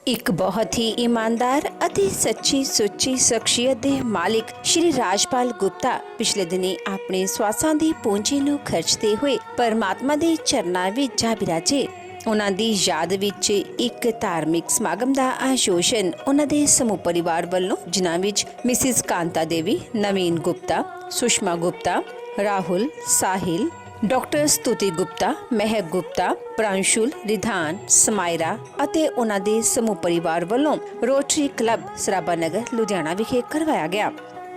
ਇੱਕ ਬਹੁਤ ਹੀ ਇਮਾਨਦਾਰ ਅਤੇ ਸੱਚੀ ਸੁੱਚੀ ਸ਼ਖਸੀਅਤ ਦੇ ਮਾਲਿਕ ਸ਼੍ਰੀ ਰਾਜਪਾਲ ਗੁਪਤਾ ਪਿਛਲੇ ਦਿਨੀ ਆਪਣੇ ਸਵਾਸਾਂ ਦੀ ਪੂੰਜੀ ਨੂੰ ਖਰਚਦੇ ਹੋਏ ਪਰਮਾਤਮਾ ਦੇ ਚਰਨਾਂ ਵਿੱਚ ਜਾ ਬਿਰਾਜੇ। ਉਹਨਾਂ ਦੀ ਯਾਦ ਵਿੱਚ ਇੱਕ ਧਾਰਮਿਕ ਸਮਾਗਮ ਦਾ ਆਯੋਜਨ ਉਹਨਾਂ ਦੇ ਸਮੂਹ ਪਰਿਵਾਰ ਵੱਲੋਂ, ਜਿਨ੍ਹਾਂ ਵਿੱਚ ਮਿਸਿਸ ਕਾਂਤਾ ਦੇਵੀ, ਨਵੀਨ ਗੁਪਤਾ, ਸੁਸ਼ਮਾ ਗੁਪਤਾ, ਰਾਹੁਲ, ਸਾਹਿਲ, ਡਾਕਟਰ ਸਤੁਤੀ ਗੁਪਤਾ, ਮਹਿਕ ਗੁਪਤਾ, ਪ੍ਰਾਂਸ਼ੁਲ, ਰਿਧਾਨ, ਸਮਾਇਰਾ ਅਤੇ ਉਹਨਾਂ ਦੇ ਸਮੂਹ ਪਰਿਵਾਰ ਵੱਲੋਂ ਰੋਟਰੀ ਕਲੱਬ ਸਰਾਭਾ ਨਗਰ ਲੁਧਿਆਣਾ ਵਿਖੇ ਕਰਵਾਇਆ ਗਿਆ,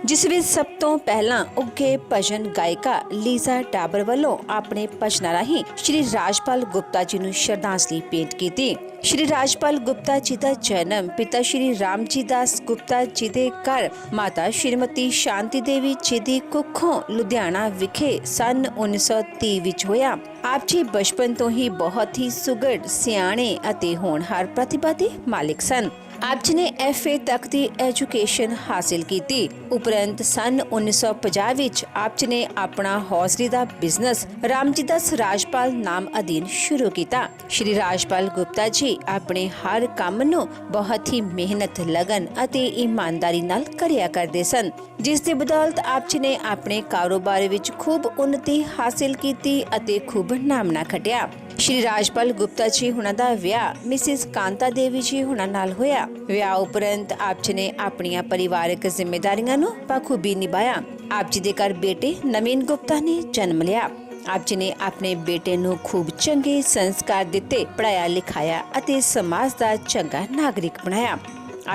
ਜਿਸ ਵਿੱਚ ਸਭ ਤੋਂ ਪਹਿਲਾਂ ਉੱਘੇ ਭਜਨ ਗਾਇਕਾ ਲੀਜ਼ਾ ਡਾਬਰ ਵੱਲੋਂ ਆਪਣੇ ਭਜਨਾਂ ਰਾਹੀਂ ਸ਼੍ਰੀ ਰਾਜਪਾਲ ਗੁਪਤਾ ਜੀ ਨੂੰ ਸ਼ਰਧਾਂਜਲੀ ਭੇਂਟ ਕੀਤੀ। ਸ਼੍ਰੀ ਰਾਜਪਾਲ ਗੁਪਤਾ ਜੀ ਦਾ ਜਨਮ ਪਿਤਾ ਸ਼੍ਰੀ ਰਾਮਜੀ ਦਾਸ ਗੁਪਤਾ ਜੀ ਦੇ ਘਰ ਮਾਤਾ ਸ਼੍ਰੀਮਤੀ ਸ਼ਾਂਤੀ ਦੇਵੀ ਜੀ ਦੀ ਕੁੱਖੋਂ ਲੁਧਿਆਣਾ ਵਿਖੇ ਸੰਨ 1930 ਵਿੱਚ ਹੋਇਆ। ਆਪ ਜੀ ਬਚਪਨ ਤੋਂ ਹੀ ਬਹੁਤ ਹੀ ਸੁਘੜ, ਸਿਆਣੇ ਅਤੇ ਹੋਣਹਾਰ ਪ੍ਰਤਿਭਾ ਦੇ ਮਾਲਿਕ ਸਨ। ਆਪ ਜੀ ਨੇ FA ਤੱਕ ਦੀ ਐਜੂਕੇਸ਼ਨ ਹਾਸਿਲ ਕੀਤੀ। ਉਪਰੰਤ ਸੰਨ 1950 ਵਿੱਚ ਆਪ ਜੀ ਨੇ ਆਪਣਾ ਹੌਜ਼ਰੀ ਦਾ ਬਿਜ਼ਨਸ ਰਾਮਜੀ ਦਾਸ ਰਾਜਪਾਲ ਨਾਮ ਅਧੀਨ ਸ਼ੁਰੂ ਕੀਤਾ। ਸ਼੍ਰੀ ਰਾਜਪਾਲ ਗੁਪਤਾ ਜੀ ਆਪਣੇ ਹਰ ਕੰਮ ਨੂੰ ਬਹੁਤ ਹੀ ਮਿਹਨਤ, ਲਗਨ ਅਤੇ ਇਮਾਨਦਾਰੀ ਨਾਲ ਕਰਿਆ ਕਰਦੇ ਸਨ, ਜਿਸ ਦੀ ਬਦੌਲਤ ਆਪ ਜੀ ਨੇ ਆਪਣੇ ਕਾਰੋਬਾਰ ਵਿੱਚ ਖੂਬ ਉન્નਤੀ ਹਾਸਿਲ ਕੀਤੀ ਅਤੇ ਖੂਬ ਨਾਮਣਾ ਖੱਟਿਆ। ਸ਼੍ਰੀ ਰਾਜਪਾਲ ਗੁਪਤਾ ਜੀ ਹੁਣਾਂ ਦਾ ਵਿਆਹ ਮਿਸਿਸ ਕਾਂਤਾ ਦੇਵੀ ਜੀ ਹੁਣਾਂ ਨਾਲ ਹੋਇਆ। ਵਿਆਹ ਉਪਰੰਤ ਆਪ ਜੀ ਨੇ ਆਪਣੀਆਂ ਪਰਿਵਾਰਕ ਜ਼ਿੰਮੇਦਾਰੀਆਂ ਨੂੰ ਬਖੂਬੀ ਨਿਭਾਇਆ। ਆਪ ਜੀ ਦੇ ਘਰ ਬੇਟੇ ਨਵੀਨ ਗੁਪਤਾ ਨੇ ਜਨਮ ਲਿਆ। ਆਪ ਜੀ ਨੇ ਆਪਣੇ ਬੇਟੇ ਨੂੰ ਖੂਬ ਚੰਗੇ ਸੰਸਕਾਰ ਦਿੱਤੇ, ਪੜਾਇਆ ਲਿਖਾਇਆ ਅਤੇ ਸਮਾਜ ਦਾ ਚੰਗਾ ਨਾਗਰਿਕ ਬਣਾਇਆ।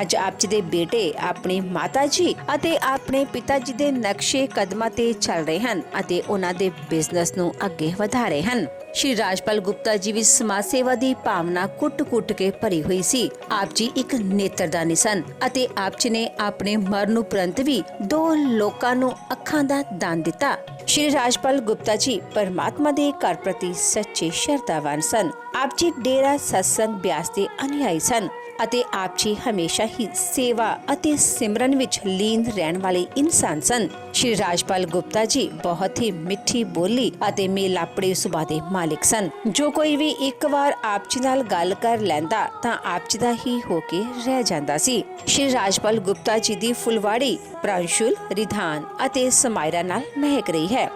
ਅੱਜ ਆਪ ਜੀ ਦੇ ਬੇਟੇ ਆਪਣੀ ਮਾਤਾ ਜੀ ਅਤੇ ਆਪਣੇ ਪਿਤਾ ਜੀ ਦੇ ਨਕਸ਼ੇ ਕਦਮਾਂ ਤੇ ਚੱਲ ਰਹੇ ਹਨ ਅਤੇ ਉਹਨਾਂ ਦੇ ਬਿਜ਼ਨਸ ਨੂੰ ਅੱਗੇ ਵਧਾ ਰਹੇ ਹਨ। ਸ਼੍ਰੀ ਰਾਜਪਾਲ ਗੁਪਤਾ ਜੀ ਵਿੱਚ ਸਮਾਜ ਸੇਵਾ ਦੀ ਭਾਵਨਾ ਕੁੱਟ-ਕੁੱਟ ਕੇ ਭਰੀ ਹੋਈ ਸੀ। ਆਪ ਜੀ ਇੱਕ ਨੇਤਰਦਾਨੀ ਸਨ ਅਤੇ ਆਪ ਜੀ ਨੇ ਆਪਣੇ ਮਰਨ ਉਪਰੰਤ ਵੀ 2 ਲੋਕਾਂ ਨੂੰ ਅੱਖਾਂ ਦਾ ਦਾਨ ਦਿੱਤਾ। ਸ਼੍ਰੀ ਰਾਜਪਾਲ ਗੁਪਤਾ ਜੀ ਪਰਮਾਤਮਾ ਦੇ ਘਰ ਪ੍ਰਤੀ ਸੱਚੇ ਸ਼ਰਧਾਵਾਨ ਸਨ। ਆਪ ਜੀ ਡੇਰਾ ਸਤਸੰਗ ਬਿਆਸ ਦੇ ਅਨੁਯਾਈ ਸਨ ਅਤੇ ਆਪ ਜੀ ਹਮੇਸ਼ਾ ਹੀ ਸੇਵਾ ਅਤੇ ਸਿਮਰਨ ਵਿੱਚ ਲੀਨ ਰਹਿਣ ਵਾਲੇ ਇਨਸਾਨ ਸਨ। ਸ਼੍ਰੀ ਰਾਜਪਾਲ ਗੁਪਤਾ ਜੀ ਬਹੁਤ ਹੀ ਮਿੱਠੀ ਬੋਲੀ ਅਤੇ ਮੇਲਾਪੜੇ ਸੁਭਾਅ ਦੇ ਮਾਲਿਕ ਸਨ। ਜੋ ਕੋਈ ਵੀ ਇੱਕ ਵਾਰ ਆਪ ਜੀ ਨਾਲ ਗੱਲ ਕਰ ਲੈਂਦਾ ਤਾਂ ਆਪ ਜੀ ਦਾ ਹੀ ਹੋ ਕੇ ਰਹਿ ਜਾਂਦਾ ਸੀ। ਸ਼੍ਰੀ ਰਾਜਪਾਲ ਗੁਪਤਾ ਜੀ ਦੀ ਫੁਲਵਾੜੀ ਪ੍ਰਾਂਸ਼ੁਲ, ਰਿਧਾਨ ਅਤੇ ਸਮਾਇਰਾ ਨਾਲ ਮਹਿਕ ਰਹੀ ਹੈ।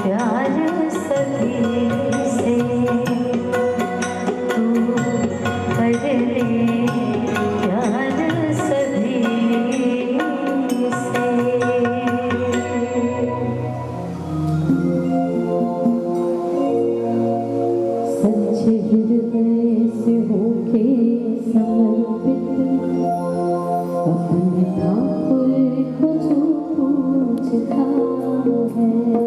प्यार सभी से, तू कर ले प्यार सभी से। सच्चे हृदय से होके समर्पित अपने ठाकुर को जो पूजता है,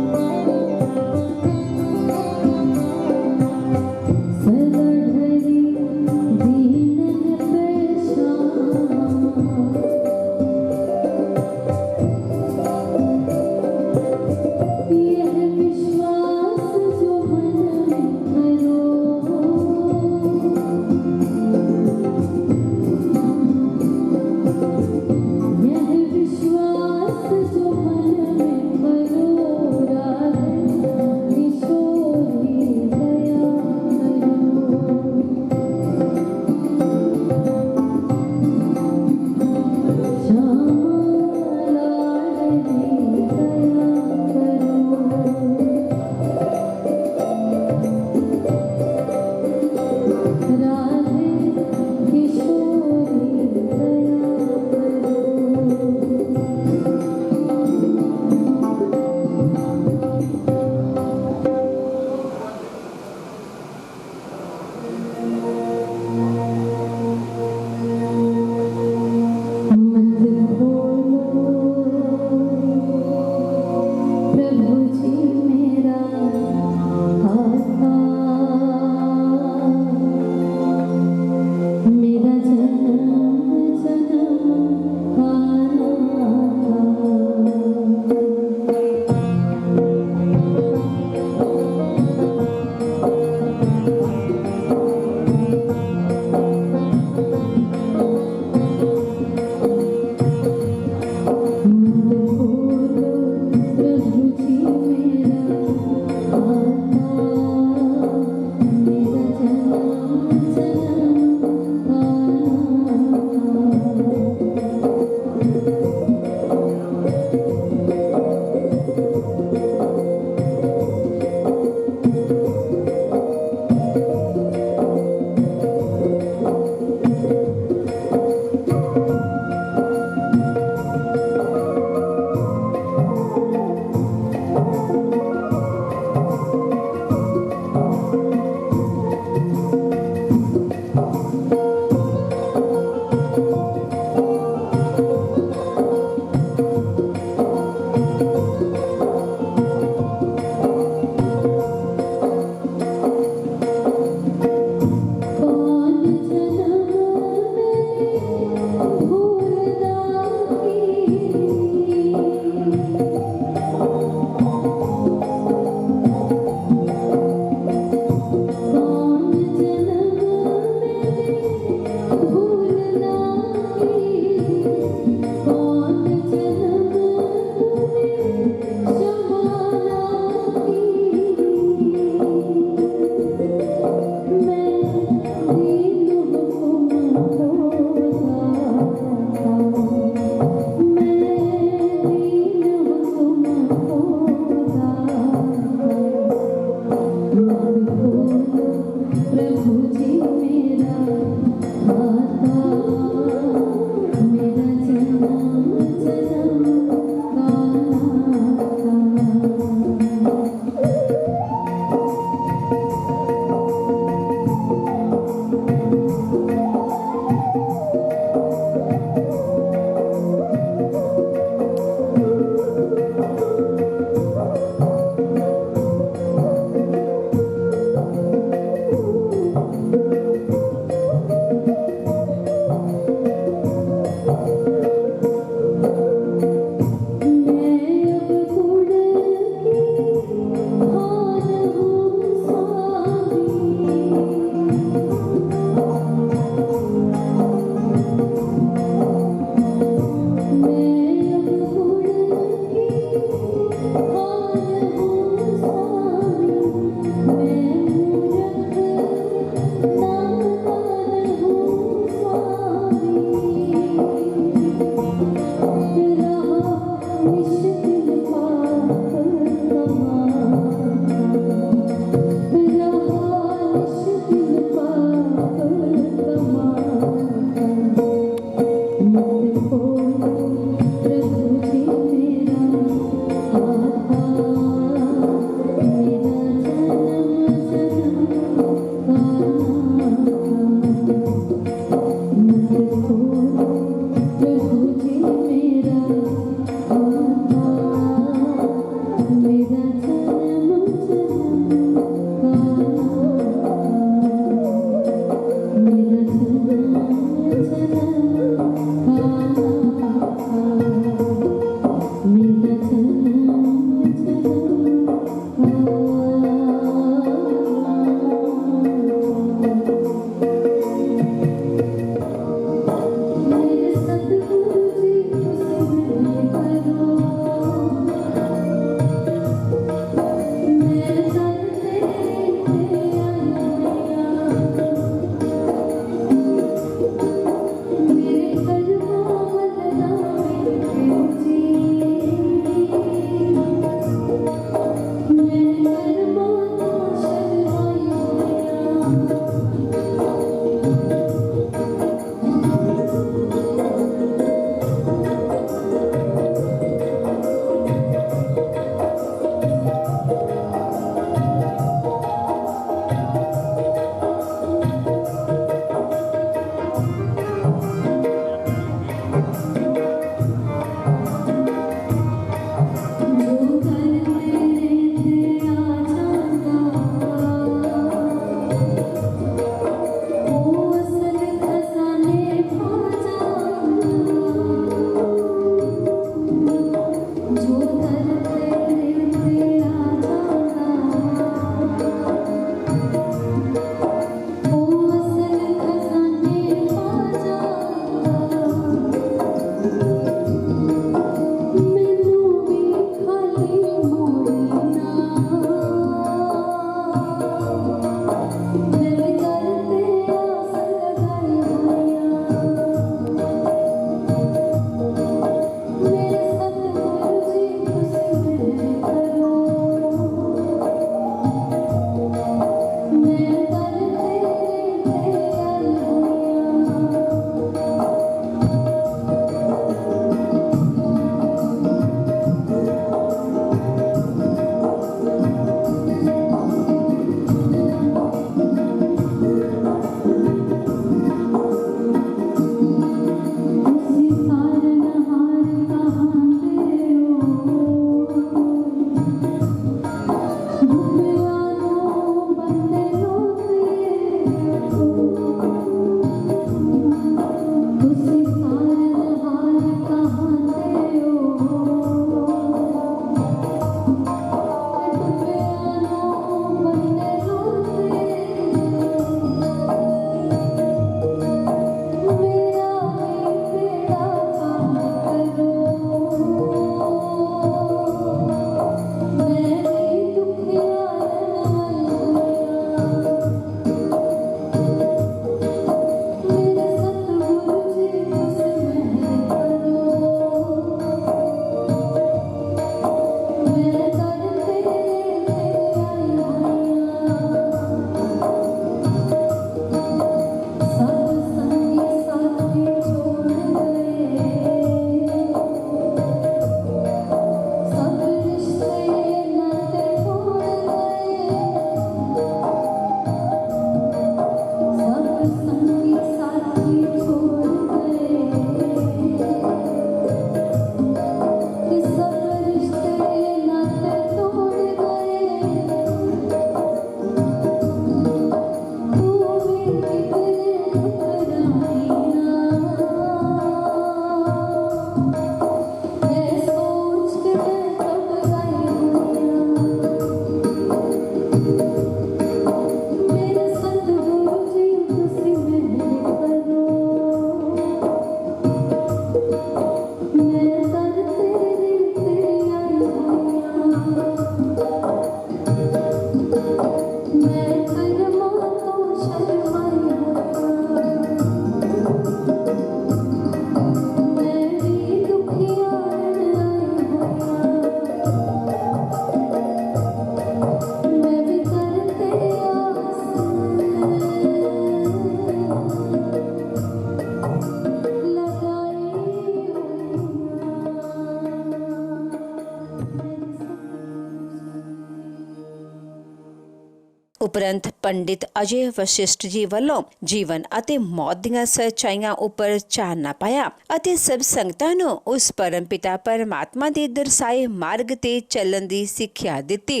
ਉਪਰੰਤ ਪੰਡਿਤ ਅਜੇ ਵਸ਼ਿਸ਼ਟ ਜੀ ਵੱਲੋਂ ਜੀਵਨ ਅਤੇ ਮੌਤ ਦੀਆਂ ਸੱਚਾਈਆਂ ਉੱਪਰ ਚਾਨਣਾ ਪਾਇਆ ਅਤੇ ਸਭ ਸੰਗਤਾਂ ਨੂੰ ਉਸ ਪਰਮ ਪਿਤਾ ਪਰਮਾਤਮਾ ਦੇ ਦਰਸਾਏ ਮਾਰਗ ਤੇ ਚੱਲਣ ਦੀ ਸਿੱਖਿਆ ਦਿੱਤੀ।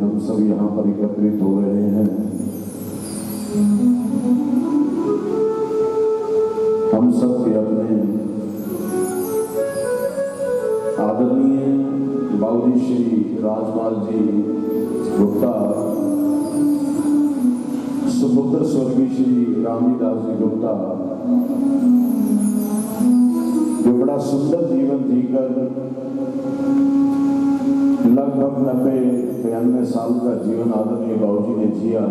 हम सब यहाँ पर एकत्रित हो रहे हैं। हम सब के अपने आदरणीय बाबूजी श्री राजपाल जी गुप्ता, सुपुत्र स्वर्गीय श्री रामदास जी गुप्ता, जो बड़ा सुंदर जीवन जीकर लगभग 90-92 साल का जीवन आदरणीय बाबूजी ने जिया।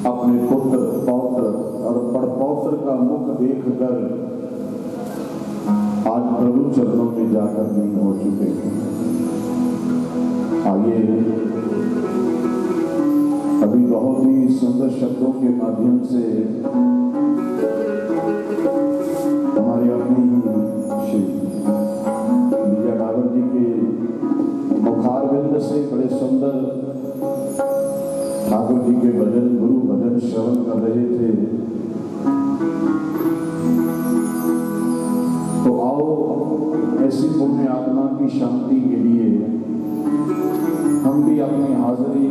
अपने पुत्र पौत्र और पड़पौत्र का मुख देखकर आज प्रभु चरणों में जाकर लीन हो चुके हैं। आइए अभी बहुत ही सुंदर शब्दों के माध्यम से हमारे अपनी श्री जी के मुखारविंद से बड़े सुंदर ठाकुर जी के भजन, गुरु भजन श्रवण कर रहे थे। तो आओ ऐसी पुण्य आत्मा की शांति के लिए हम भी अपनी हाजिरी,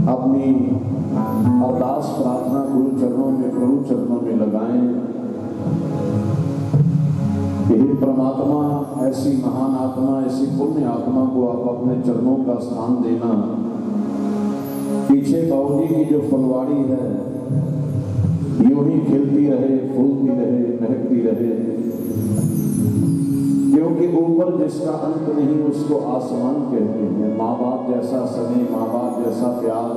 अपनी अरदास प्रार्थना गुरु चरणों में, प्रभु चरणों में लगाएं। यही परमात्मा, ऐसी महान आत्मा, ऐसी पुण्य आत्मा को आप अपने चरणों का स्थान देना। पीछे बाबूजी की जो फुलवाड़ी है यूं ही खिलती रहे, फूलती रहे, महकती रहे, क्योंकि ऊपर जिसका अंत नहीं उसको आसमान कहते हैं। माँ बाप जैसा स्नेह, माँ बाप जैसा प्यार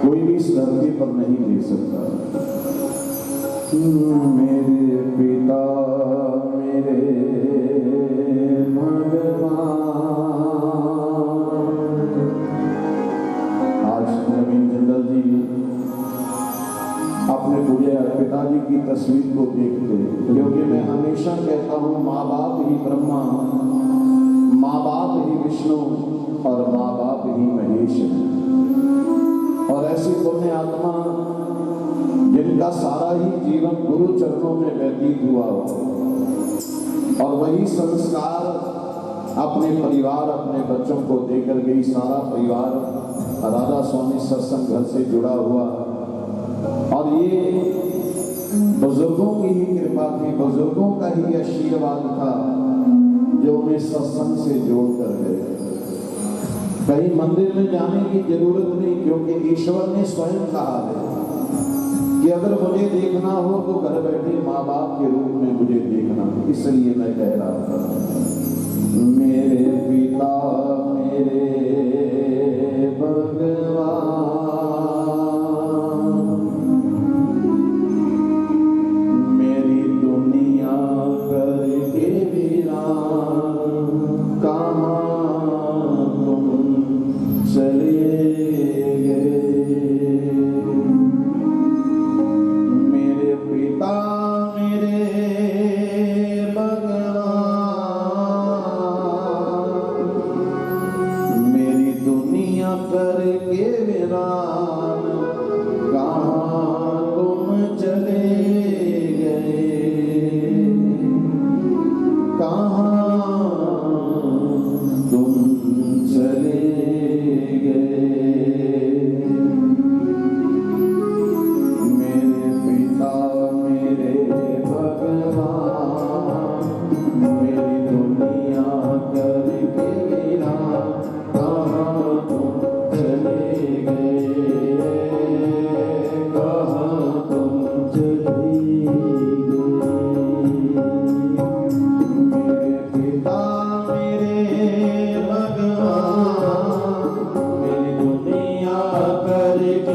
कोई भी इस धरती पर नहीं दे सकता। मेरे पिता मेरे भगवान। आज नवीन जिंदल जी अपने पूज्य पिताजी की तस्वीर को देखते, क्योंकि मैं हमेशा कहता हूँ माँ बाप ही ब्रह्मा, माँ बाप ही विष्णु और माँ बाप ही महेश है। और ऐसी पुण्य आत्मा जिनका सारा ही जीवन गुरु चरणों में व्यतीत हुआ और वही संस्कार अपने परिवार, अपने बच्चों को देकर गई। सारा परिवार राधा स्वामी सत्संग घर से जुड़ा हुआ और ये बुजुर्गों की ही कृपा थी, बुजुर्गों का ही आशीर्वाद था जो उन्हें सत्संग से जोड़ कर गए। कहीं मंदिर में जाने की जरूरत नहीं, क्योंकि ईश्वर ने स्वयं कहा है कि अगर मुझे देखना हो तो घर बैठे माँ बाप के रूप में मुझे देखना। इसलिए मैं कह रहा था, मेरे पिता मेरे भगवान, मेरी दुनिया करके वीरान, कहाँ तुम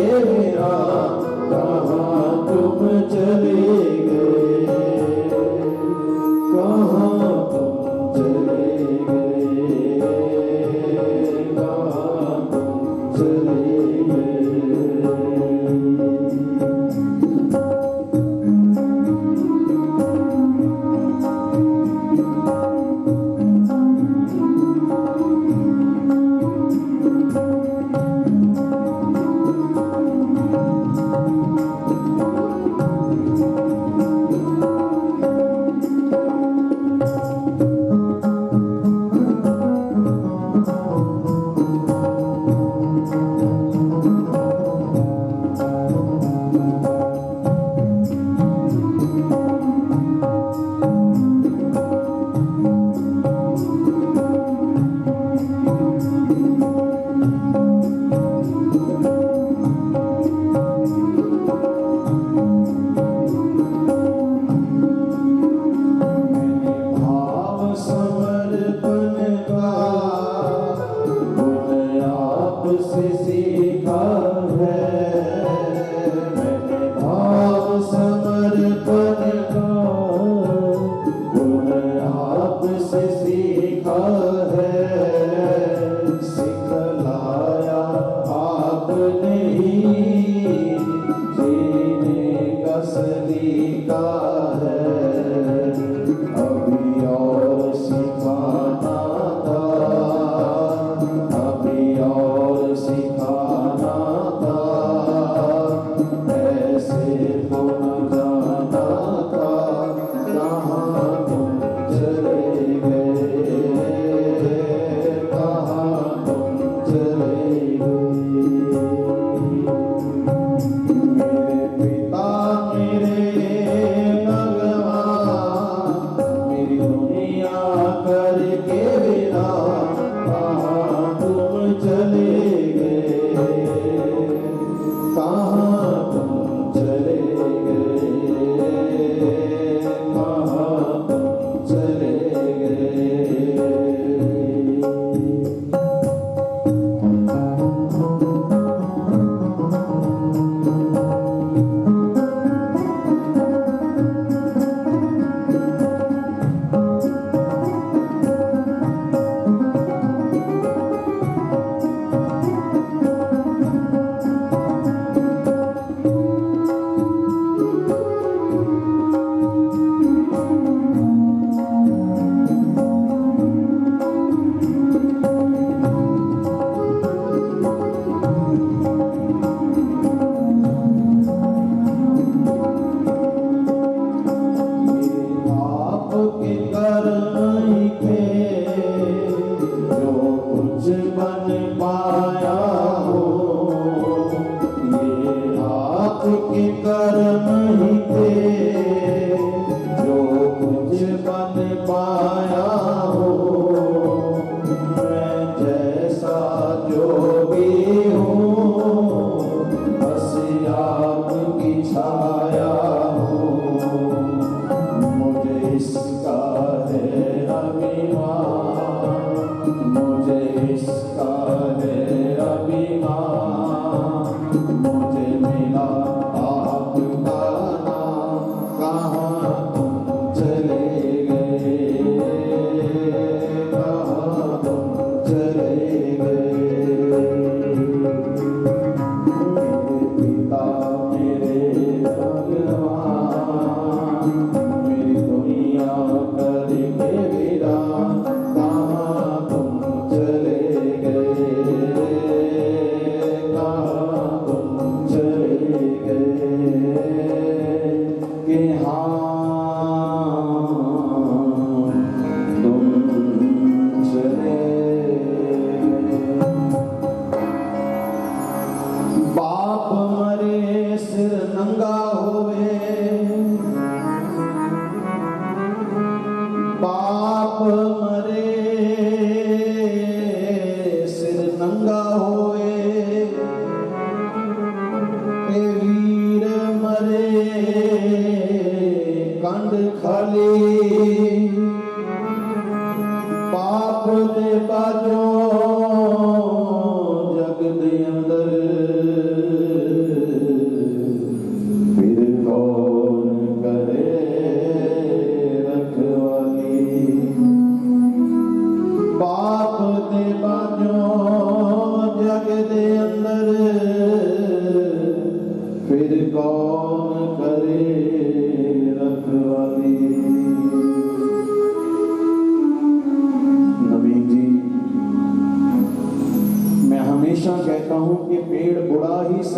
बिना कहाँ तुम चले गए, कहाँ तुम चले गए, कहाँ तुम चले गए। जग दे अंदर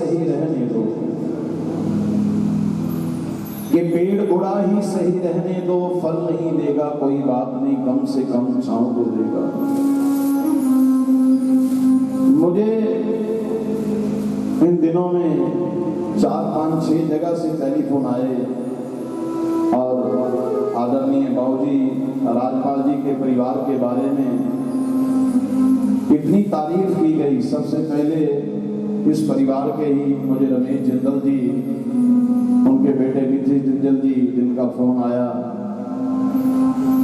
सही रहने दो, कि पेड़ बुरा ही सही रहने दो, फल नहीं देगा कोई बात नहीं, कम से कम छांव तो देगा। मुझे इन दिनों में 4, 5, 6 जगह से टेलीफोन आए और आदरणीय बाबूजी राजपाल जी के परिवार के बारे में इतनी तारीफ की गई। सबसे पहले इस परिवार के ही मुझे रमेश जिंदल जी, उनके बेटे नीतीश जिंदल जी, जिनका फोन आया,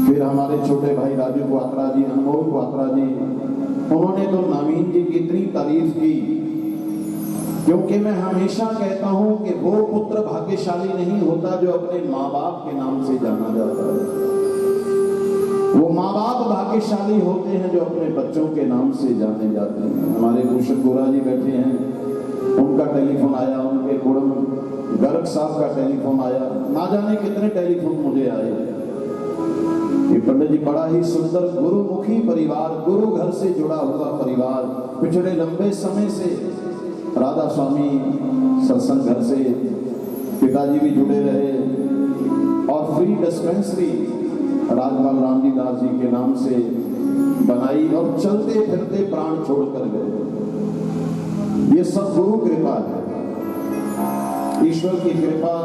फिर हमारे छोटे भाई राजू क्वात्रा जी, अनमोल क्वात्रा जी, उन्होंने तो नवीन जी की इतनी तारीफ की, क्योंकि मैं हमेशा कहता हूं कि वो पुत्र भाग्यशाली नहीं होता जो अपने माँ बाप के नाम से जाना जाता है, वो माँ बाप भाग्यशाली होते हैं जो अपने बच्चों के नाम से जाने जाते हैं। हमारे भूषण गोरा जी बैठे हैं, उनका टेलीफोन आया, उनके कुड़म गर्ग साहब का टेलीफोन आया, ना जाने कितने टेलीफोन मुझे आए। ये पंडित जी बड़ा ही सुंदर गुरुमुखी परिवार, गुरु घर से जुड़ा हुआ परिवार, पिछले लंबे समय से राधा स्वामी सत्संग घर से पिताजी भी जुड़े रहे, और फ्री डिस्पेंसरी राजपाल रामजी दास जी के नाम से बनाई और चलते फिरते प्राण छोड़कर गए। ये सब गुरु कृपा है, ईश्वर की कृपा।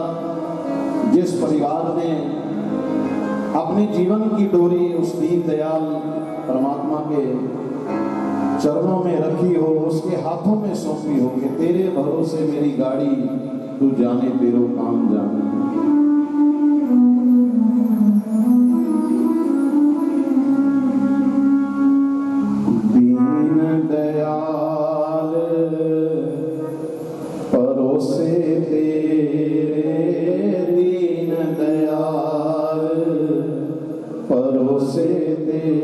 जिस परिवार ने अपने जीवन की डोरी उस दीन दयाल परमात्मा के चरणों में रखी हो, उसके हाथों में सौंपी हो कि तेरे भरोसे मेरी गाड़ी, तू जाने तेरो काम जाने। दीन दयाल परोसे तेरे, दीन दयाल परोसे तेरे।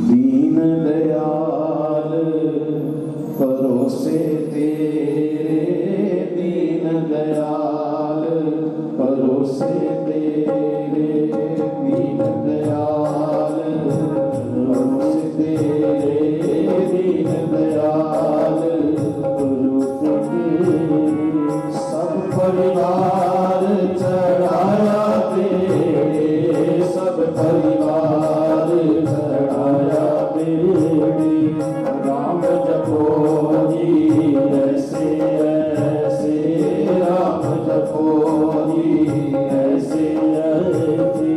दीन दयाल परोसे तेरे, दीन दयाल परोसे तेरे, दीन दयाल परोसे तेरे, दीन दयाल परोसे तेरे। सब परिवार चढ़ाया तेरे, सब परिवार चढ़ाया तेरे। राम जपो जी ऐसे ऐसे, राम जपो जी ऐसे ऐसे।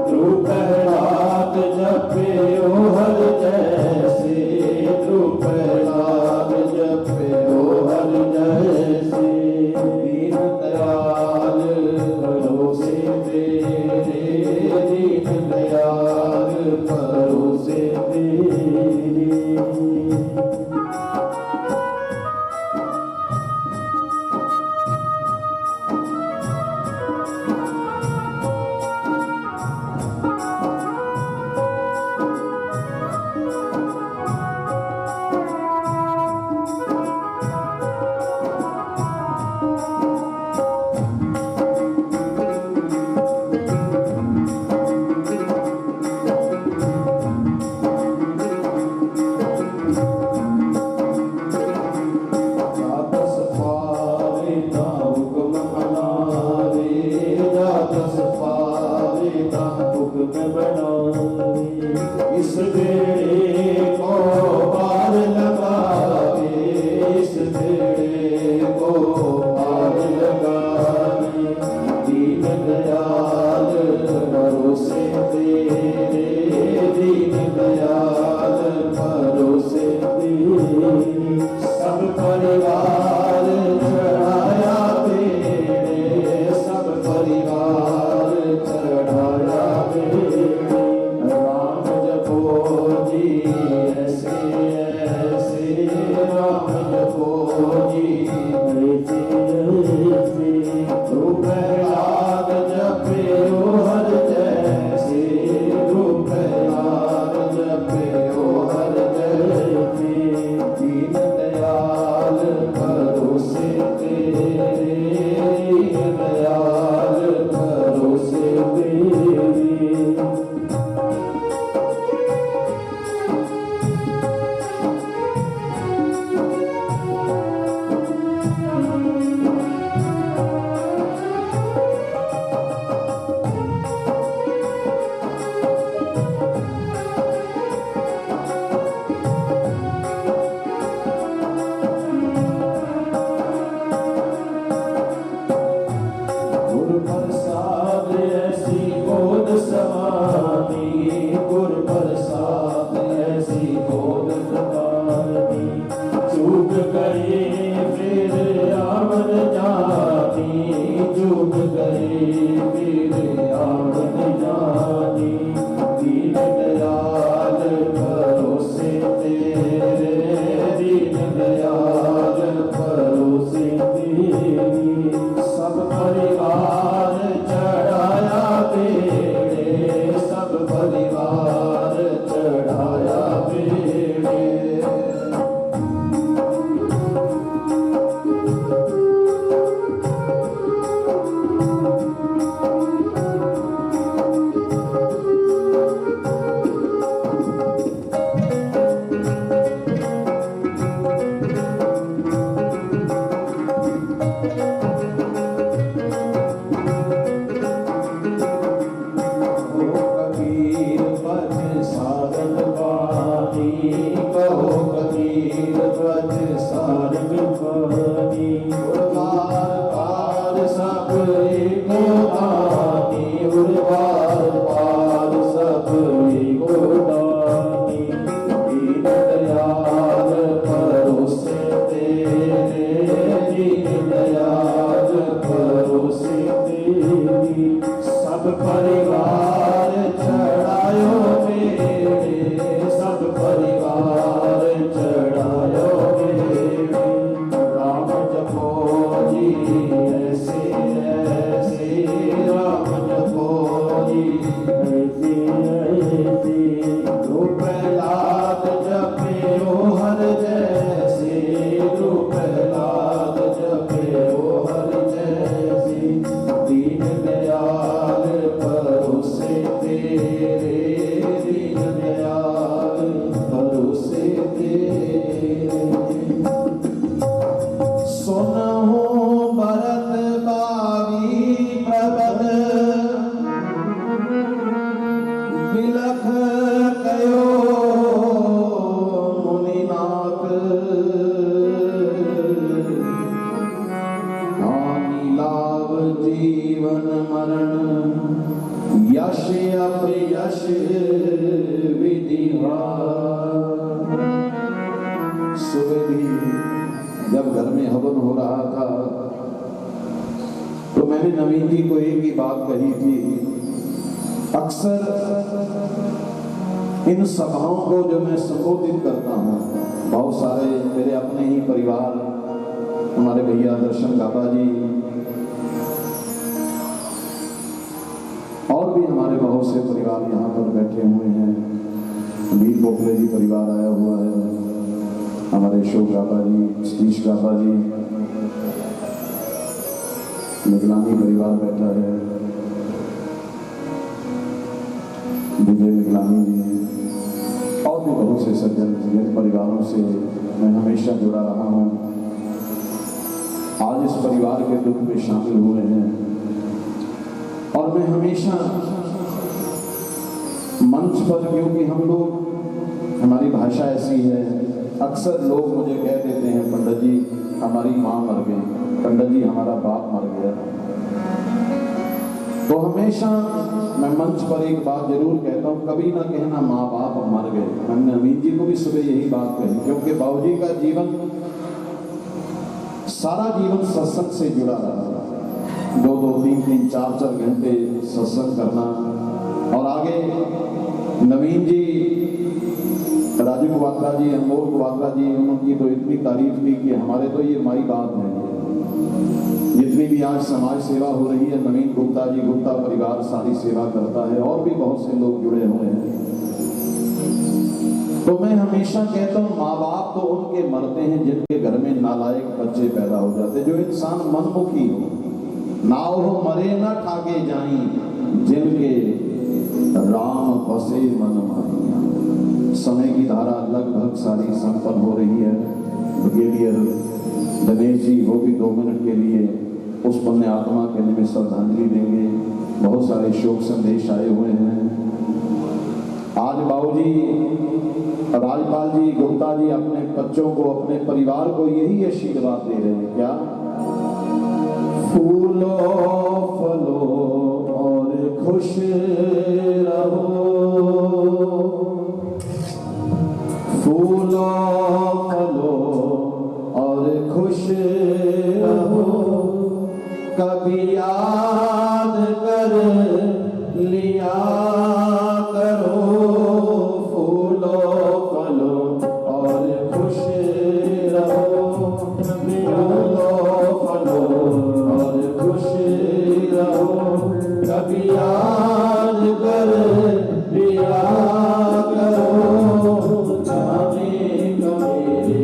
ध्रुव प्रहलाद जपे ओ हर जैसे, ध्रुव प्रहलाद जपे ओ हर जैसे। दीन दयाल परोसे तेरे, दीन दयाल परोसे तेरे। इस बेड़े को पार लगावे, इस बेड़े को पार लगावे। दीन दयाल भरोसे तेरे, दीन दयाल भरोसे तेरे। सब परिवार चढ़ाया तेरे, सब परिवार चढ़ाया तेरे। राम जपो जी ऐसे ऐसे, राम जपो जी ऐसे ऐसे। ध्रुव प्रहलाद जपे ओ हर ऐसी गोद समानी, गुर प्रसाद ऐसी गोद समानी। चूक गई फिर आवन जानी, चूक गई फिर आवन जानी। दीन दयाल भरोसे तेरे, दीन दयाल भरोसे तेरी। सब परिवार चढ़ाया बेड़े, सब परिवार चढ़ाया बेड़े। कबीर पद सारंग पानी, कहो कबीर पद सारंग पानी। उर्वार पार सब एको दानी, उर्वार पार सब एको दानी। दीन दयाल भरोसे तेरे, दीन दयाल भरोसे तेरी। सब परिवार चढ़ायो बेड़े, सब परिवार चढ़ायो बेड़े। राम जपो जी ऐसे ऐसे, राम जपो जी ऐसे ऐसे। जो प्रहलाद जपे ओ हर जैसे, जो प्रहलाद जपे ओ हर जैसे। दीन दयाल भरोसे तेरे, दीन दयाल भरोसे तेरे। सुनहु भरत बावी प्रबल, बिलख कयो मुनिनाथ। हानि लाभ जीवन मरण, यश अपयश विधिहार। सुबह भी जब घर में हवन हो रहा था तो मैंने नवीन जी को एक ही बात कही थी। अक्सर इन सभाओं को जो मैं संबोधित करता हूँ, बहुत सारे मेरे अपने ही परिवार, हमारे भैया दर्शन बाबा जी और भी हमारे बहुत से परिवार यहाँ पर बैठे हुए हैं। वीर पोखले जी परिवार आया हुआ है, हमारे अशोक बाबा जी, सतीश बाबा जी, निगलानी परिवार बैठा है, विजय निगलानी जी और भी बहुत से सज्जन जिन परिवारों से मैं हमेशा जुड़ा रहा हूँ, आज इस परिवार के दुख में शामिल हुए हैं। और मैं हमेशा मंच पर, क्योंकि हम लोग, हमारी भाषा ऐसी है, अक्सर लोग मुझे कह देते हैं पंडित जी हमारी माँ मर गई, पंडित जी हमारा बाप मर गया। तो हमेशा मैं मंच पर एक बात जरूर कहता हूँ, कभी ना कहना माँ बाप मर गए। हमने अमीन जी को भी सुबह यही बात कही, क्योंकि बाबूजी का जीवन, सारा जीवन सत्संग से जुड़ा रहा। 2-2, 3-3, 4-4 घंटे सत्संग करना। और आगे नवीन जी, राजू कुवात्रा जी, अनमोल कुवात्रा जी, उनकी तो इतनी तारीफ की कि हमारे तो ये माई बाप है। जितनी भी आज समाज सेवा हो रही है, नवीन गुप्ता जी, गुप्ता परिवार सारी सेवा करता है, और भी बहुत से लोग जुड़े हुए हैं। तो मैं हमेशा कहता हूँ, माँ बाप तो उनके मरते हैं जिनके घर में नालायक बच्चे पैदा हो जाते, जो इंसान मनमुखी हो। नाव हो मरे न ठाके जाई, जिनके राम बसे मन माही। समय की धारा लगभग सारी संपन्न हो रही है। ब्रिगेडियर दिनेश जी वो भी 2 मिनट के लिए उस पुण्य आत्मा के लिए श्रद्धांजलि देंगे। बहुत सारे शोक संदेश आए हुए हैं। आज बाबूजी, राजपाल जी, गुप्ता जी अपने बच्चों को, अपने परिवार को यही आशीर्वाद दे रहे हैं, क्या? फूलो फलो और खुश रहो, फूलो फलो और खुश रहो, कभी याद कर लिया करो, फूलो फलो और खुश रहो, फूलो फलो और खुश रहो, कभी याद कर लिया करो, जाने का मेरे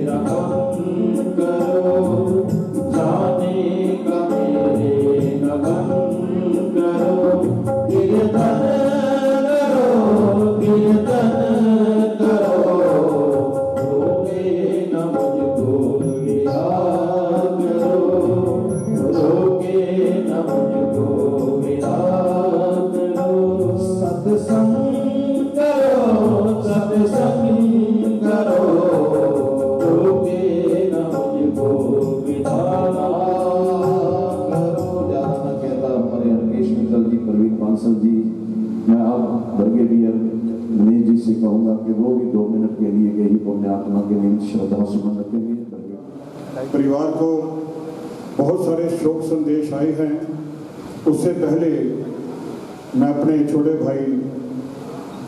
रहम करो, जाने का मेरे रहम करो, कीर्तन करो, रोके न मुझको विदा करो, रोके न मुझको विदा करो, सत्संग करो, रोके न मुझको विदा करो। ज्यादा न कहता हमारे हरकेश मित्तल जी, प्रवीण बांसल जी, मैं अब ब्रिगेडियर दिनेश जी से कहूँगा कि वो भी 2 मिनट के लिए यही पुण्य आत्मा के लिए श्रद्धा सुमन रखेंगे। परिवार को बहुत सारे शोक संदेश आए हैं। उससे पहले मैं अपने छोटे भाई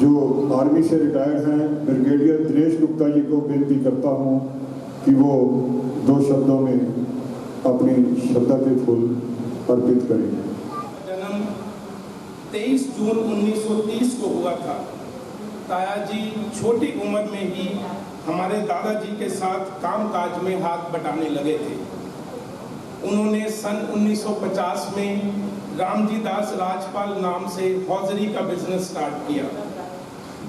जो आर्मी से रिटायर्ड हैं ब्रिगेडियर दिनेश गुप्ता जी को बेनती करता हूं कि वो 2 शब्दों में अपनी श्रद्धा के फूल अर्पित करें। जन्म 23 जून 1930 को हुआ था। ताया जी छोटी उम्र में ही हमारे दादाजी के साथ कामकाज में हाथ बटाने लगे थे। उन्होंने सन 1950 में रामजी दास राजपाल नाम से हौजरी का बिजनेस स्टार्ट किया।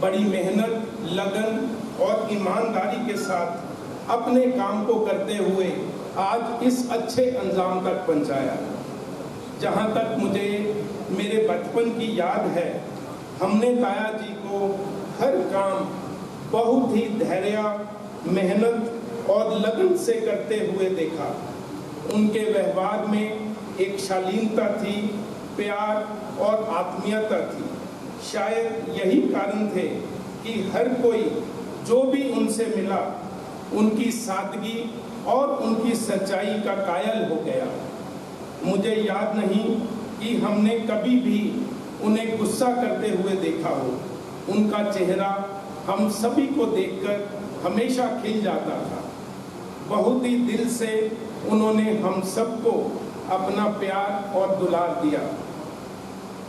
बड़ी मेहनत, लगन और ईमानदारी के साथ अपने काम को करते हुए आज इस अच्छे अंजाम तक पहुंचाया। जहां तक मुझे मेरे बचपन की याद है, हमने ताया जी को हर काम बहुत ही धैर्य, मेहनत और लगन से करते हुए देखा। उनके व्यवहार में एक शालीनता थी, प्यार और आत्मीयता थी। शायद यही कारण थे कि हर कोई जो भी उनसे मिला उनकी सादगी और उनकी सच्चाई का कायल हो गया। मुझे याद नहीं कि हमने कभी भी उन्हें गुस्सा करते हुए देखा हो। उनका चेहरा हम सभी को देखकर हमेशा खिल जाता था। बहुत ही दिल से उन्होंने हम सबको अपना प्यार और दुलार दिया।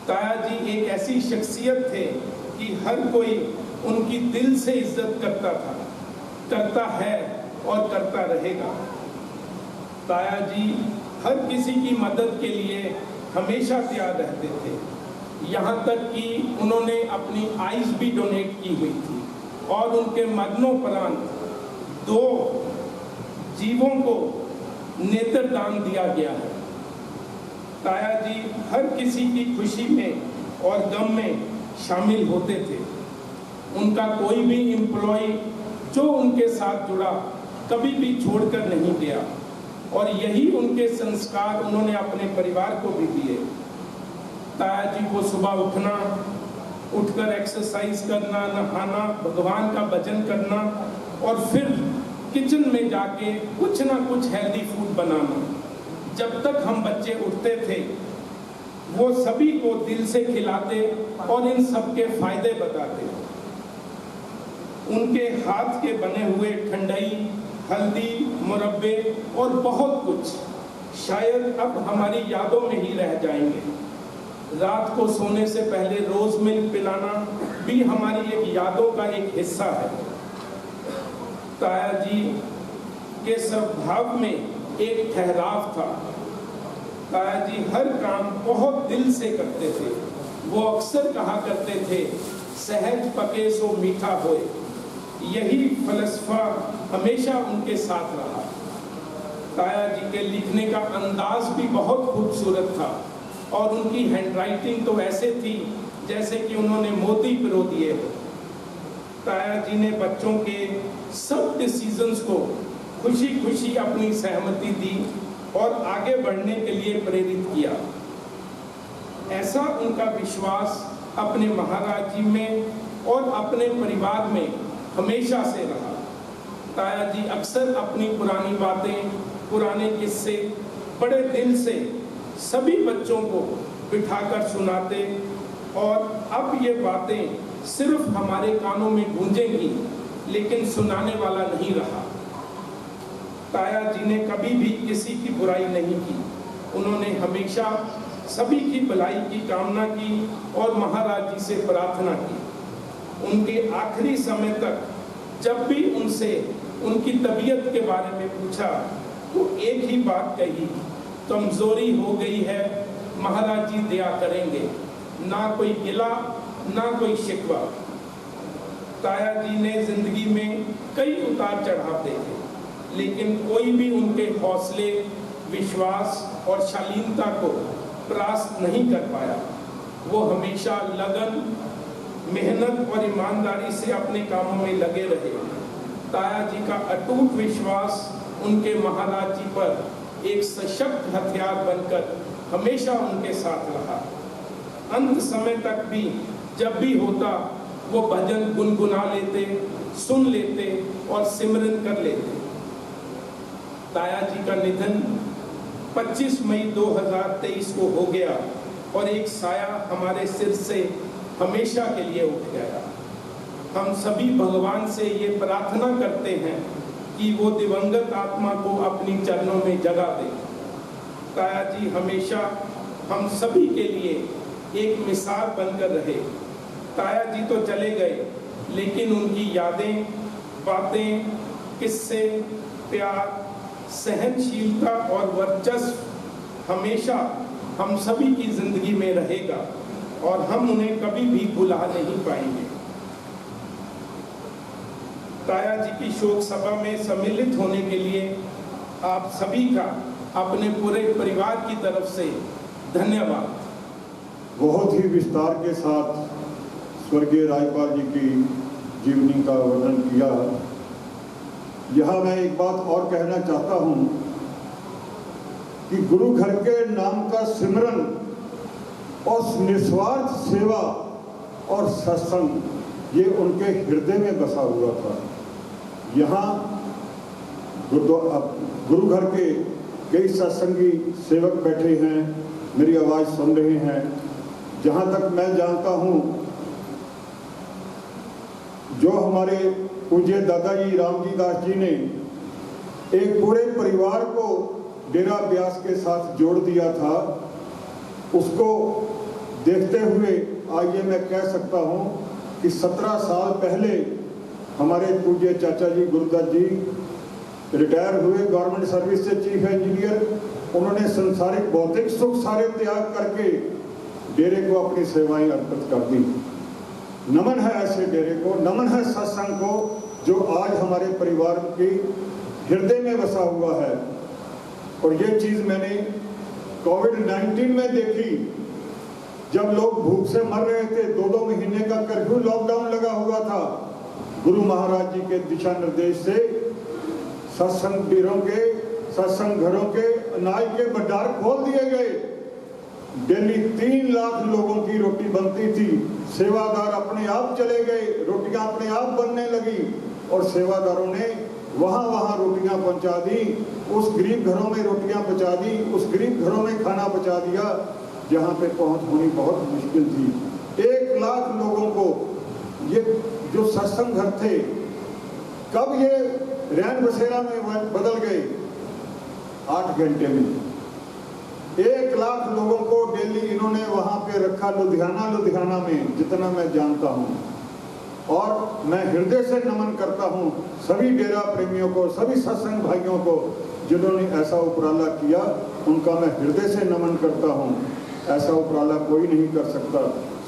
ताया जी एक ऐसी शख्सियत थे कि हर कोई उनकी दिल से इज्जत करता था, करता है और करता रहेगा। ताया जी हर किसी की मदद के लिए हमेशा तैयार रहते थे। यहाँ तक कि उन्होंने अपनी आइज भी डोनेट की हुई थी और उनके मरणोपरांत 2 जीवों को नेत्रदान दिया गया है। ताया जी हर किसी की खुशी में और गम में शामिल होते थे। उनका कोई भी एम्प्लॉय जो उनके साथ जुड़ा कभी भी छोड़कर नहीं गया और यही उनके संस्कार उन्होंने अपने परिवार को भी दिए। ताया जी को सुबह उठकर एक्सरसाइज करना, नहाना, भगवान का भजन करना और फिर किचन में जाके कुछ ना कुछ हेल्दी फूड बनाना। जब तक हम बच्चे उठते थे वो सभी को दिल से खिलाते और इन सब के फायदे बताते। उनके हाथ के बने हुए ठंडाई, हल्दी, मुरब्बे और बहुत कुछ शायद अब हमारी यादों में ही रह जाएंगे। रात को सोने से पहले रोज मिल्क पिलाना भी हमारी एक यादों का एक हिस्सा है। ताया जी के स्वभाव में एक ठहराव था। ताया जी हर काम बहुत दिल से करते थे। वो अक्सर कहा करते थे, सहज पके सो मीठा होए। यही फलसफा हमेशा उनके साथ रहा। ताया जी के लिखने का अंदाज भी बहुत खूबसूरत था और उनकी हैंडराइटिंग तो ऐसे थी जैसे कि उन्होंने मोती पिरो दिए हो। ताया जी ने बच्चों के सब डिसीजंस को खुशी खुशी अपनी सहमति दी और आगे बढ़ने के लिए प्रेरित किया। ऐसा उनका विश्वास अपने महाराज जी में और अपने परिवार में हमेशा से रहा। ताया जी अक्सर अपनी पुरानी बातें, पुराने किस्से बड़े दिल से सभी बच्चों को बिठाकर सुनाते और अब ये बातें सिर्फ हमारे कानों में गूंजेंगी, लेकिन सुनाने वाला नहीं रहा। ताया जी ने कभी भी किसी की बुराई नहीं की। उन्होंने हमेशा सभी की भलाई की कामना की और महाराज जी से प्रार्थना की। उनके आखिरी समय तक जब भी उनसे उनकी तबीयत के बारे में पूछा तो एक ही बात कही, कमजोरी हो गई है, महाराज जी दया करेंगे। ना कोई गिला ना कोई शिकवा। ताया जी ने जिंदगी में कई उतार चढ़ाव देखे, लेकिन कोई भी उनके हौसले, विश्वास और शालीनता को परास्त नहीं कर पाया। वो हमेशा लगन, मेहनत और ईमानदारी से अपने कामों में लगे रहे। ताया जी का अटूट विश्वास उनके महाराज जी पर एक सशक्त हथियार बनकर हमेशा उनके साथ रहा। अंत समय तक भी जब भी होता वो भजन गुनगुना लेते, सुन लेते और सिमरन कर लेते। ताया जी का निधन 25 मई 2023 को हो गया और एक साया हमारे सिर से हमेशा के लिए उठ गया। हम सभी भगवान से ये प्रार्थना करते हैं कि वो दिवंगत आत्मा को अपनी चरणों में जगह दे। ताया जी हमेशा हम सभी के लिए एक मिसाल बनकर रहे। ताया जी तो चले गए, लेकिन उनकी यादें, बातें, किस्से, प्यार, सहनशीलता और वर्चस्व हमेशा हम सभी की जिंदगी में रहेगा और हम उन्हें कभी भी भुला नहीं पाएंगे। ताया जी की शोक सभा में सम्मिलित होने के लिए आप सभी का अपने पूरे परिवार की तरफ से धन्यवाद। बहुत ही विस्तार के साथ स्वर्गीय राज्यपाल जी की जीवनी का वर्णन किया। यहाँ मैं एक बात और कहना चाहता हूँ कि गुरु घर के नाम का सिमरन और निस्वार्थ सेवा और सत्संग ये उनके हृदय में बसा हुआ था। यहाँ गुरु घर के कई सत्संगी सेवक बैठे हैं, मेरी आवाज़ सुन रहे हैं। जहाँ तक मैं जानता हूँ, जो हमारे पूज्य दादाजी रामजी दास जी ने एक पूरे परिवार को डेरा ब्यास के साथ जोड़ दिया था, उसको देखते हुए आज ये मैं कह सकता हूँ कि 17 साल पहले हमारे पूज्य चाचा जी गुरुदत्त जी रिटायर हुए गवर्नमेंट सर्विस से चीफ इंजीनियर। उन्होंने संसारिक भौतिक सुख सारे त्याग करके डेरे को अपनी सेवाएं अर्पित कर दी। नमन है ऐसे डेरे को, नमन है सत्संग को जो आज हमारे परिवार के हृदय में बसा हुआ है। और ये चीज़ मैंने कोविड-19 में देखी, जब लोग भूख से मर रहे थे, 2-2 महीने का कर्फ्यू लॉकडाउन लगा हुआ था। गुरु महाराज जी के दिशा निर्देश से सत्संग पीरों के, सत्संग घरों के अनाज के भंडार खोल दिए गए। डेली 3 लाख लोगों की रोटी बनती थी। सेवादार अपने आप चले गए, रोटियां अपने आप बनने लगी और सेवादारों ने वहाँ रोटियां पहुंचा दी। उस गरीब घरों में रोटियां पहुंचा दी, उस गरीब घरों में खाना पहुंचा दिया जहाँ पे पहुंच होनी बहुत मुश्किल थी। 1 लाख लोगों को ये जो सत्संग घर थे, कब ये रैन बसेरा में बदल गए? 8 घंटे में 1 लाख लोगों को डेली इन्होंने वहाँ पे रखा, लुधियाना में, जितना मैं जानता हूँ। और मैं हृदय से नमन करता हूँ सभी डेरा प्रेमियों को, सभी सत्संग भाइयों को जिन्होंने ऐसा उपराला किया। उनका मैं हृदय से नमन करता हूँ। ऐसा उपराला कोई नहीं कर सकता।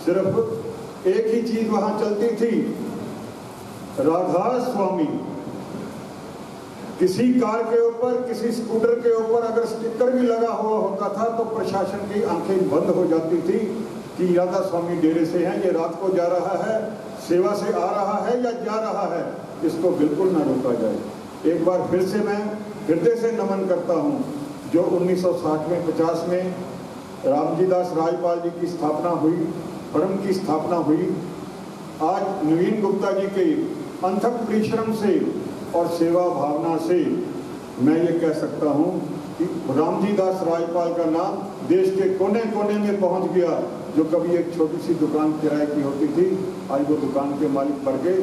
सिर्फ एक ही चीज वहाँ चलती थी, राधा स्वामी। किसी कार के ऊपर, किसी स्कूटर के ऊपर अगर स्टिकर भी लगा हुआ होता था तो प्रशासन की आंखें बंद हो जाती थी कि राधा स्वामी डेरे से हैं, ये रात को जा रहा है, सेवा से आ रहा है या जा रहा है, इसको बिल्कुल ना रोका जाए। एक बार फिर से मैं हृदय से नमन करता हूँ जो 1960 में 50 में रामजी दास राजपाल जी की स्थापना हुई, फर्म की स्थापना हुई। आज नवीन गुप्ता जी के अथक परिश्रम से और सेवा भावना से मैं ये कह सकता हूँ कि रामजी दास राजपाल का नाम देश के कोने कोने में पहुँच गया। जो कभी एक छोटी सी दुकान किराए की होती थी, आज वो दुकान के मालिक बढ़ गए।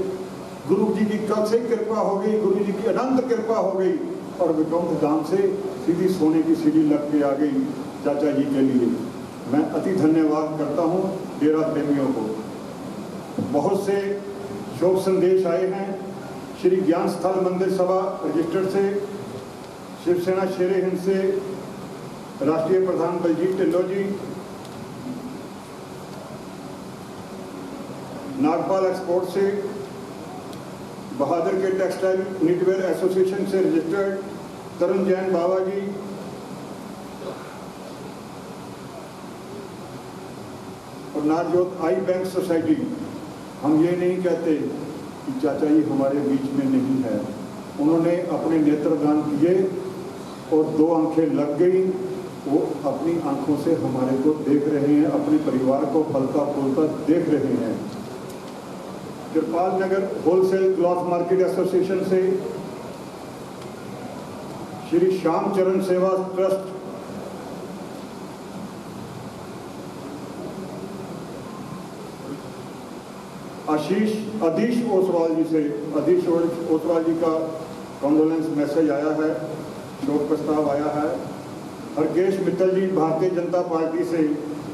गुरु जी की कब से कृपा हो गई, गुरु जी की अनंत कृपा हो गई और विकुंठ धाम से सीधी सोने की सीढ़ी लग के आ गई चाचा जी के लिए। मैं अति धन्यवाद करता हूँ डेरा प्रेमियों को। बहुत से शोक संदेश आए हैं। श्री ज्ञान स्थल मंदिर सभा रजिस्टर से, शिवसेना शेरे हिंद से राष्ट्रीय प्रधान बलजीत ढिल्लों जी, नागपाल एक्सपोर्ट से, बहादुर के टेक्सटाइल नीटवेयर एसोसिएशन से रजिस्टर्ड तरुण जैन बाबा जी, और नारजोत आई बैंक सोसाइटी। हम ये नहीं कहते कि चाचा जी हमारे बीच में नहीं है। उन्होंने अपने नेत्रदान किए और 2 आंखें लग गई। वो अपनी आंखों से हमारे को देख रहे हैं, अपने परिवार को फलता फूलता देख रहे हैं। कृपाल नगर होलसेल क्लॉथ मार्केट एसोसिएशन से श्री श्याम चरण सेवा ट्रस्ट, अधीश ओसवाल जी से, अधीश ओसवाल जी का कॉन्डोलेंस मैसेज आया है, शोक प्रस्ताव आया है। हरकेश मित्तल जी भारतीय जनता पार्टी से,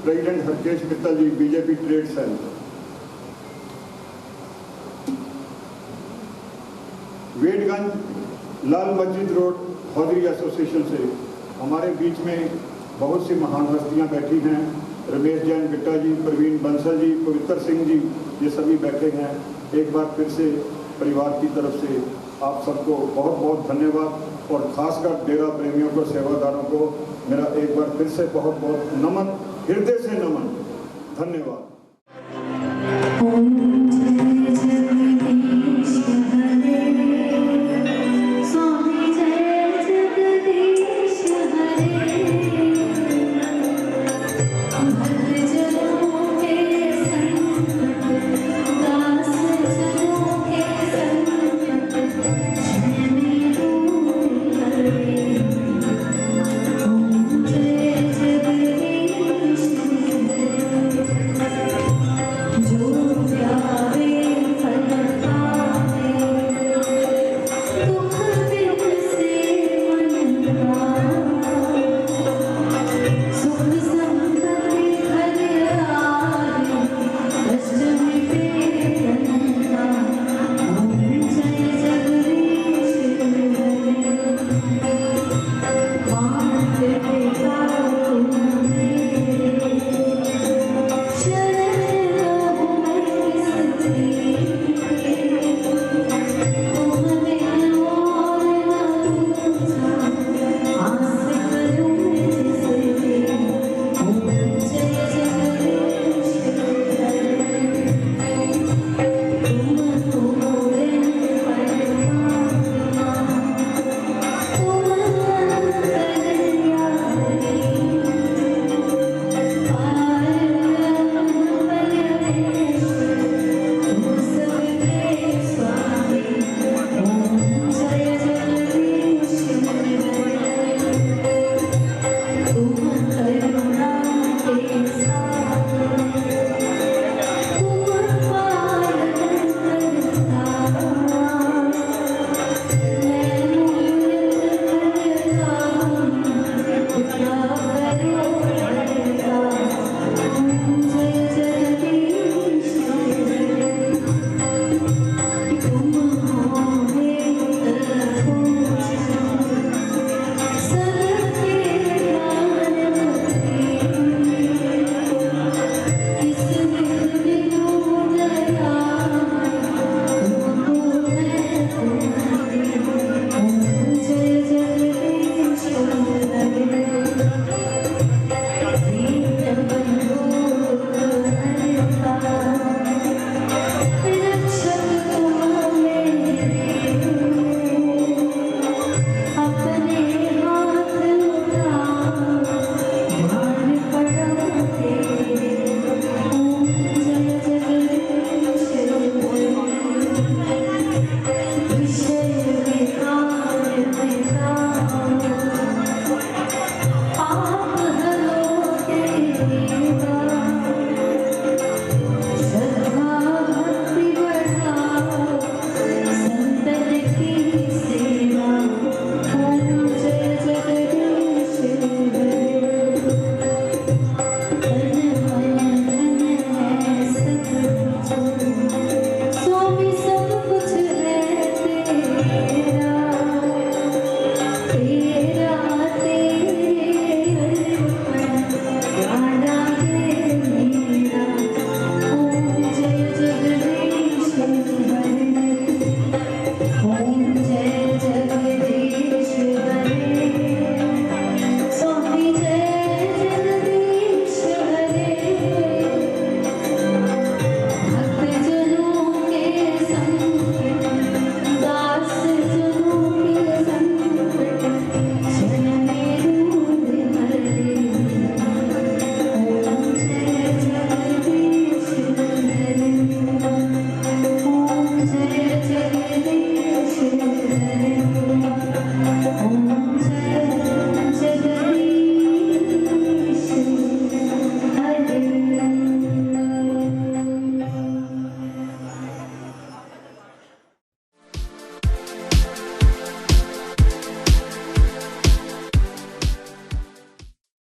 प्रेसिडेंट हरकेश मित्तल जी बीजेपी ट्रेड सेल। वेटगंज लाल मस्जिद रोड हौदरी एसोसिएशन से हमारे बीच में बहुत सी महान हस्तियां बैठी हैं। रमेश जैन बिट्टा जी, प्रवीण बंसल जी, पवित्र सिंह जी, ये सभी बैठे हैं। एक बार फिर से परिवार की तरफ से आप सबको बहुत बहुत धन्यवाद और खासकर डेरा प्रेमियों को, सेवादारों को मेरा एक बार फिर से बहुत बहुत नमन, हृदय से नमन, धन्यवाद।